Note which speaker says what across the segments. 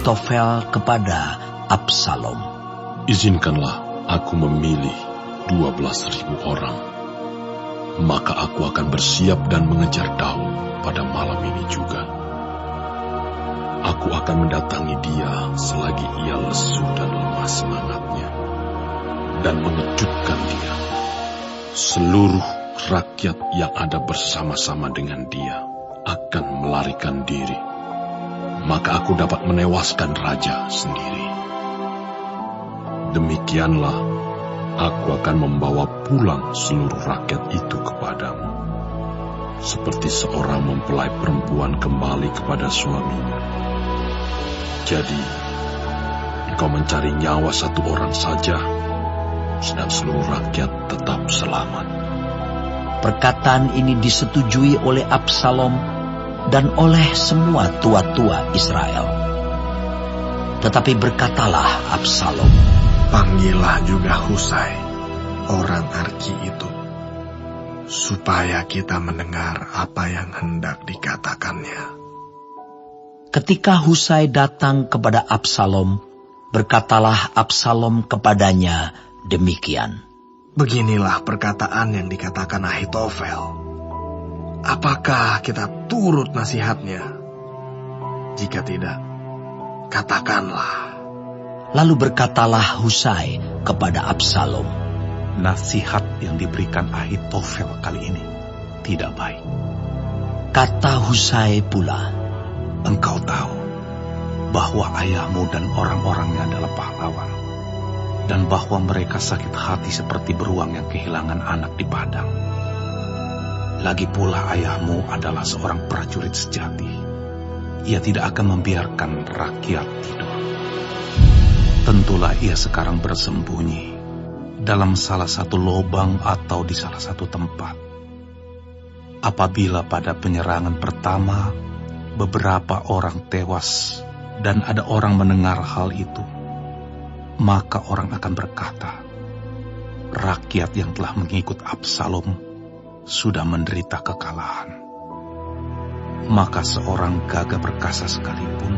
Speaker 1: Ahitofel kepada Absalom.
Speaker 2: Izinkanlah aku memilih 12.000 orang. Maka aku akan bersiap dan mengejar Daud pada malam ini juga. Aku akan mendatangi dia selagi ia lesu dan lemah semangatnya, dan mengejutkan dia. Seluruh rakyat yang ada bersama-sama dengan dia akan melarikan diri. Maka aku dapat menewaskan raja sendiri. Demikianlah, aku akan membawa pulang seluruh rakyat itu kepadamu, seperti seorang mempelai perempuan kembali kepada suaminya. Jadi, engkau mencari nyawa satu orang saja, sedang seluruh rakyat tetap selamat.
Speaker 1: Perkataan ini disetujui oleh Absalom dan oleh semua tua-tua Israel. Tetapi berkatalah Absalom,
Speaker 3: panggillah juga Husai, orang Arki itu, supaya kita mendengar apa yang hendak dikatakannya.
Speaker 1: Ketika Husai datang kepada Absalom, berkatalah Absalom kepadanya demikian.
Speaker 3: Beginilah perkataan yang dikatakan Ahitofel. Apakah kita turut nasihatnya? Jika tidak, katakanlah.
Speaker 1: Lalu berkatalah Husai kepada Absalom,
Speaker 4: nasihat yang diberikan Ahitofel kali ini tidak baik.
Speaker 1: Kata Husai pula,
Speaker 4: engkau tahu bahwa ayahmu dan orang-orangnya adalah pahlawan, dan bahwa mereka sakit hati seperti beruang yang kehilangan anak di padang. Lagi pula ayahmu adalah seorang prajurit sejati. Ia tidak akan membiarkan rakyat tidur. Tentulah ia sekarang bersembunyi dalam salah satu lubang atau di salah satu tempat. Apabila pada penyerangan pertama beberapa orang tewas dan ada orang mendengar hal itu, maka orang akan berkata, rakyat yang telah mengikut Absalom sudah menderita kekalahan. Maka seorang gagah perkasa sekalipun,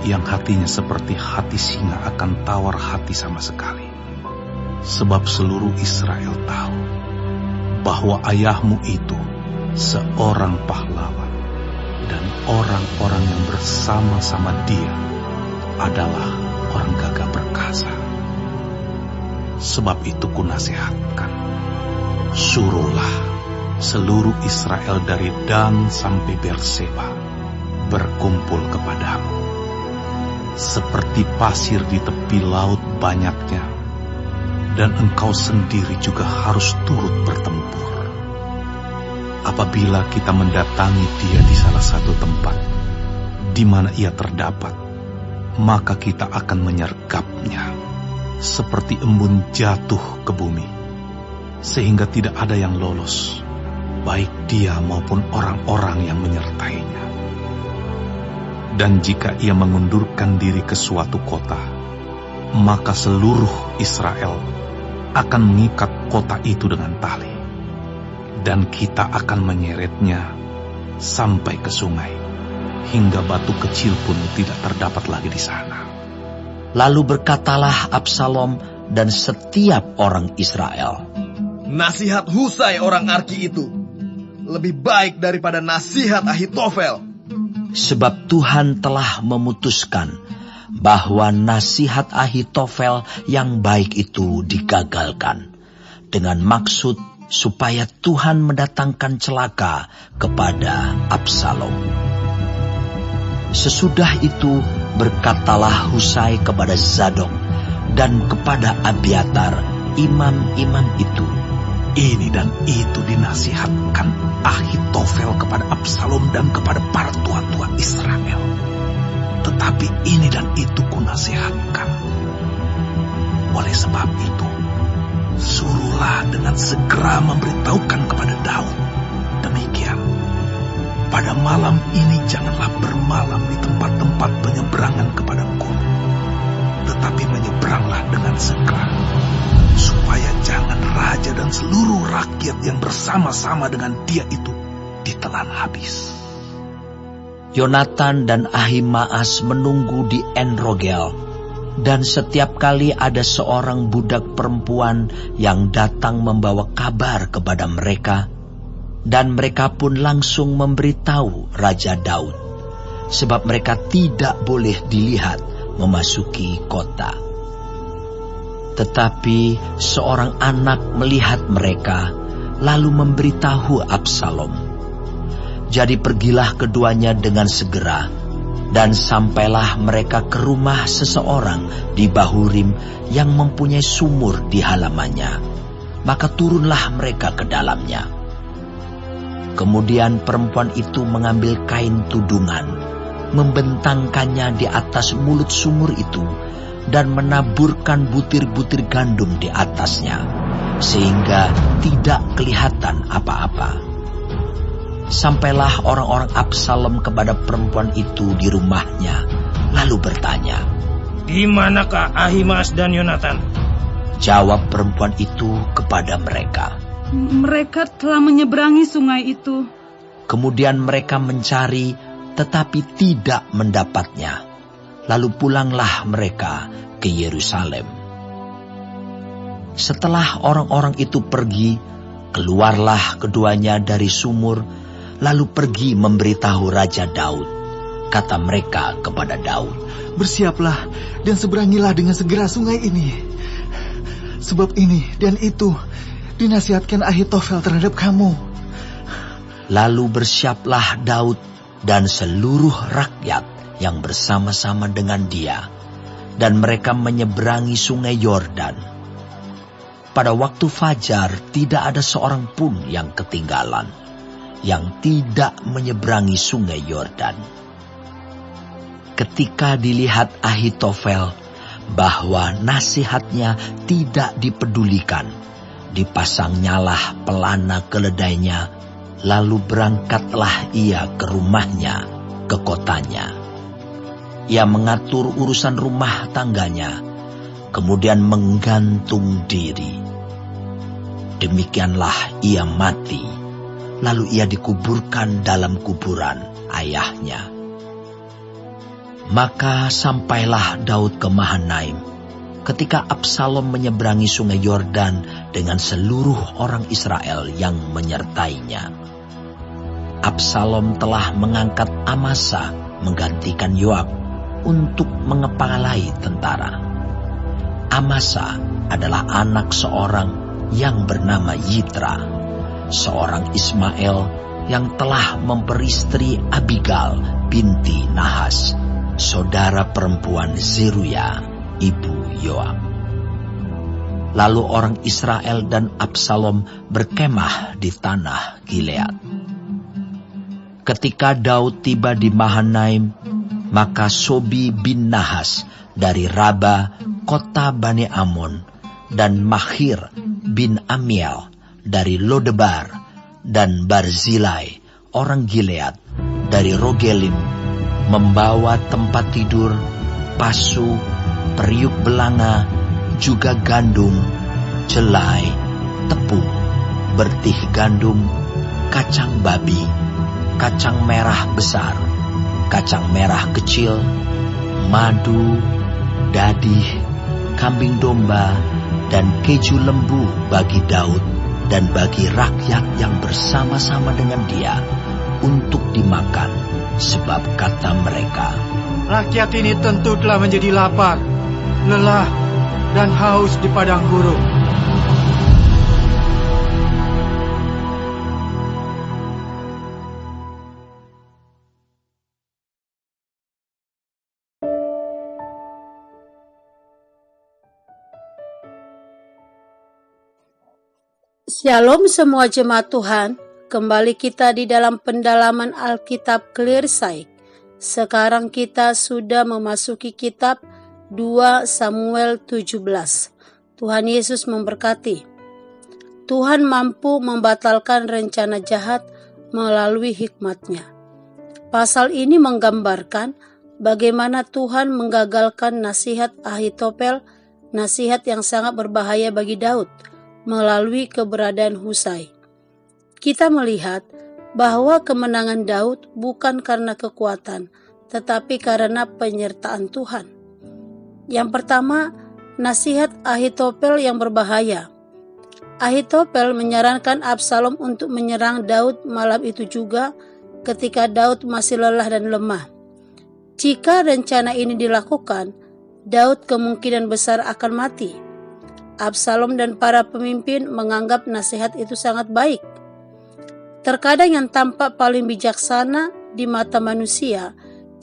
Speaker 4: yang hatinya seperti hati singa akan tawar hati sama sekali. Sebab seluruh Israel tahu bahwa ayahmu itu seorang pahlawan, dan orang-orang yang bersama-sama dia adalah orang gagah perkasa. Sebab itu kunasihatkan, suruhlah seluruh Israel dari Dan sampai Berseba berkumpul kepadamu. Seperti pasir di tepi laut banyaknya, dan engkau sendiri juga harus turut bertempur. Apabila kita mendatangi dia di salah satu tempat di mana ia terdapat, maka kita akan menyergapnya seperti embun jatuh ke bumi, sehingga tidak ada yang lolos, baik dia maupun orang-orang yang menyertainya. Dan jika ia mengundurkan diri ke suatu kota, maka seluruh Israel akan mengikat kota itu dengan tali, dan kita akan menyeretnya sampai ke sungai, hingga batu kecil pun tidak terdapat lagi di sana.
Speaker 1: Lalu berkatalah Absalom dan setiap orang Israel,
Speaker 3: nasihat Husai orang Arki itu lebih baik daripada nasihat Ahitofel.
Speaker 1: Sebab Tuhan telah memutuskan bahwa nasihat Ahitofel yang baik itu digagalkan, dengan maksud supaya Tuhan mendatangkan celaka kepada Absalom. Sesudah itu berkatalah Husai kepada Zadok dan kepada Abiatar, imam-imam itu,
Speaker 4: ini dan itu dinasihatkan Ahitofel kepada Absalom dan kepada para tua-tua Israel. Tetapi ini dan itu kunasihatkan. Oleh sebab itu, suruhlah dengan segera memberitahukan kepada Daud demikian, pada malam ini janganlah bermalam di tempat-tempat penyeberangan kepada gunung, tetapi menyeberanglah dengan segera, supaya jangan raja dan seluruh rakyat yang bersama-sama dengan dia itu ditelan habis.
Speaker 1: Yonatan dan Ahimaas menunggu di En-Rogel, dan setiap kali ada seorang budak perempuan yang datang membawa kabar kepada mereka, dan mereka pun langsung memberitahu Raja Daud, sebab mereka tidak boleh dilihat memasuki kota. Tetapi seorang anak melihat mereka, lalu memberitahu Absalom. Jadi pergilah keduanya dengan segera, dan sampailah mereka ke rumah seseorang di Bahurim yang mempunyai sumur di halamannya. Maka turunlah mereka ke dalamnya. Kemudian perempuan itu mengambil kain tudungan, membentangkannya di atas mulut sumur itu, dan menaburkan butir-butir gandum di atasnya, sehingga tidak kelihatan apa-apa. Sampailah orang-orang Absalom kepada perempuan itu di rumahnya, lalu bertanya,
Speaker 5: "Di manakah Ahimaas dan Yonatan?"
Speaker 1: Jawab perempuan itu kepada mereka,
Speaker 6: "Mereka telah menyeberangi sungai itu."
Speaker 1: Kemudian mereka mencari, tetapi tidak mendapatnya. Lalu pulanglah mereka ke Yerusalem. Setelah orang-orang itu pergi, keluarlah keduanya dari sumur, lalu pergi memberitahu Raja Daud. Kata mereka kepada Daud,
Speaker 7: "Bersiaplah dan seberangilah dengan segera sungai ini. Sebab ini dan itu dinasihatkan Ahitofel terhadap kamu."
Speaker 1: Lalu bersiaplah Daud dan seluruh rakyat yang bersama-sama dengan dia, dan mereka menyeberangi sungai Yordan. Pada waktu fajar tidak ada seorang pun yang ketinggalan, yang tidak menyeberangi sungai Yordan. Ketika dilihat Ahitofel bahwa nasihatnya tidak dipedulikan, dipasangnyalah pelana keledainya, lalu berangkatlah ia ke rumahnya, ke kotanya. Ia mengatur urusan rumah tangganya, kemudian menggantung diri. Demikianlah ia mati, lalu ia dikuburkan dalam kuburan ayahnya. Maka sampailah Daud ke Mahanaim, ketika Absalom menyeberangi sungai Yordan dengan seluruh orang Israel yang menyertainya. Absalom telah mengangkat Amasa menggantikan Yoab untuk mengepalai tentara. Amasa adalah anak seorang yang bernama Yitra, seorang Ismael yang telah memperistri Abigail binti Nahas, saudara perempuan Zeruya, ibu Yoab. Lalu orang Israel dan Absalom berkemah di tanah Gilead. Ketika Daud tiba di Mahanaim, maka Sobi bin Nahas dari Raba, kota Bani Amon, dan Mahir bin Amiel dari Lodebar, dan Barzilai, orang Gilead, dari Rogelim, membawa tempat tidur, pasu, periuk belanga, juga gandum, jelai, tepung, bertih gandum, kacang babi, kacang merah besar, kacang merah kecil, madu, dadih, kambing domba, dan keju lembu bagi Daud dan bagi rakyat yang bersama-sama dengan dia untuk dimakan, sebab kata mereka,
Speaker 7: "Rakyat ini tentu telah menjadi lapar, lelah, dan haus di padang gurun."
Speaker 8: Shalom semua jemaat Tuhan, kembali kita di dalam pendalaman Alkitab Clearsight. Sekarang kita sudah memasuki kitab 2 Samuel 17. Tuhan Yesus memberkati. Tuhan mampu membatalkan rencana jahat melalui hikmat-Nya. Pasal ini menggambarkan bagaimana Tuhan menggagalkan nasihat Ahitofel, nasihat yang sangat berbahaya bagi Daud, melalui keberadaan Husai. Kita melihat bahwa kemenangan Daud bukan karena kekuatan, tetapi karena penyertaan Tuhan. Yang pertama, nasihat Ahitofel yang berbahaya. Ahitofel menyarankan Absalom untuk menyerang Daud malam itu juga ketika Daud masih lelah dan lemah. Jika rencana ini dilakukan, Daud kemungkinan besar akan mati. Absalom dan para pemimpin menganggap nasihat itu sangat baik. Terkadang yang tampak paling bijaksana di mata manusia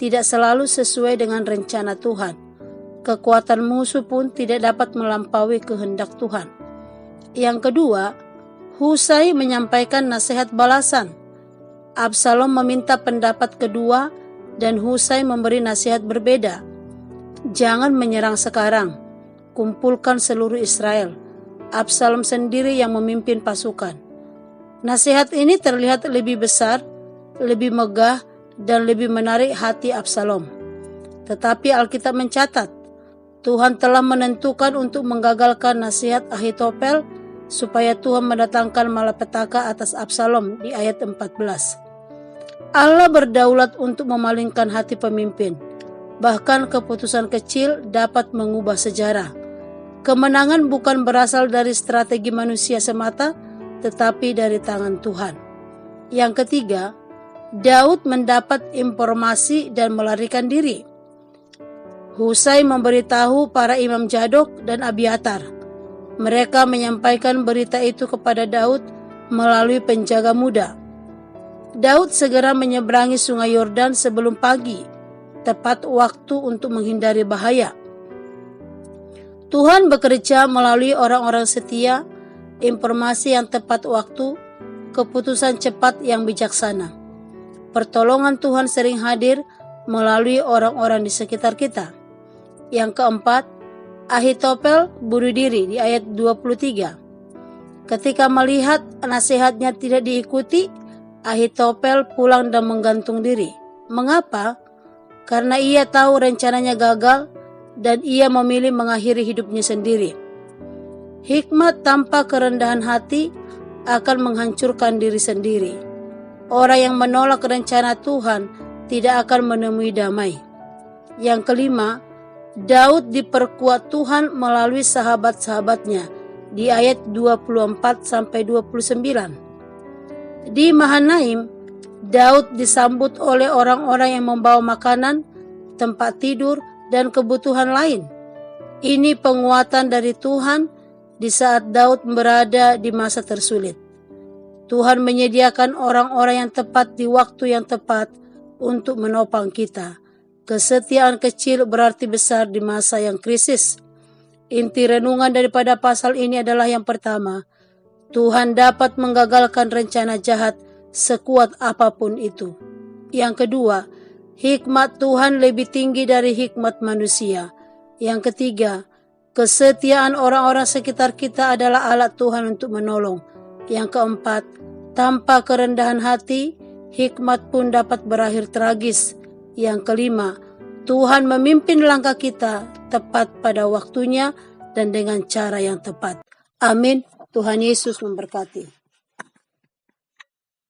Speaker 8: tidak selalu sesuai dengan rencana Tuhan. Kekuatan musuh pun tidak dapat melampaui kehendak Tuhan. Yang kedua, Husai menyampaikan nasihat balasan. Absalom meminta pendapat kedua dan Husai memberi nasihat berbeda. Jangan menyerang sekarang, kumpulkan seluruh Israel. Absalom sendiri yang memimpin pasukan. Nasihat ini terlihat lebih besar, lebih megah, dan lebih menarik hati Absalom. Tetapi Alkitab mencatat, Tuhan telah menentukan untuk menggagalkan nasihat Ahitofel supaya Tuhan mendatangkan malapetaka atas Absalom di ayat 14. Allah berdaulat untuk memalingkan hati pemimpin. Bahkan keputusan kecil dapat mengubah sejarah. Kemenangan bukan berasal dari strategi manusia semata, tetapi dari tangan Tuhan. Yang ketiga, Daud mendapat informasi dan melarikan diri. Husai memberitahu para imam Zadok dan Abiatar. Mereka menyampaikan berita itu kepada Daud melalui penjaga muda. Daud segera menyeberangi sungai Yordan sebelum pagi, tepat waktu untuk menghindari bahaya. Tuhan bekerja melalui orang-orang setia, informasi yang tepat waktu, keputusan cepat yang bijaksana. Pertolongan Tuhan sering hadir melalui orang-orang di sekitar kita. Yang keempat, Ahitofel bunuh diri di ayat 23. Ketika melihat nasihatnya tidak diikuti, Ahitofel pulang dan menggantung diri. Mengapa? Karena ia tahu rencananya gagal dan ia memilih mengakhiri hidupnya sendiri. Hikmat tanpa kerendahan hati akan menghancurkan diri sendiri. Orang yang menolak rencana Tuhan tidak akan menemui damai. Yang kelima, Daud diperkuat Tuhan melalui sahabat-sahabatnya di ayat 24-29. Di Mahanaim, Daud disambut oleh orang-orang yang membawa makanan, tempat tidur, dan kebutuhan lain. Ini penguatan dari Tuhan di saat Daud berada di masa tersulit. Tuhan menyediakan orang-orang yang tepat di waktu yang tepat untuk menopang kita. Kesetiaan kecil berarti besar di masa yang krisis. Inti renungan daripada pasal ini adalah yang pertama, Tuhan dapat menggagalkan rencana jahat sekuat apapun itu. Yang kedua, hikmat Tuhan lebih tinggi dari hikmat manusia. Yang ketiga, kesetiaan orang-orang sekitar kita adalah alat Tuhan untuk menolong. Yang keempat, tanpa kerendahan hati, hikmat pun dapat berakhir tragis. Yang kelima, Tuhan memimpin langkah kita tepat pada waktunya dan dengan cara yang tepat. Amin. Tuhan Yesus memberkati.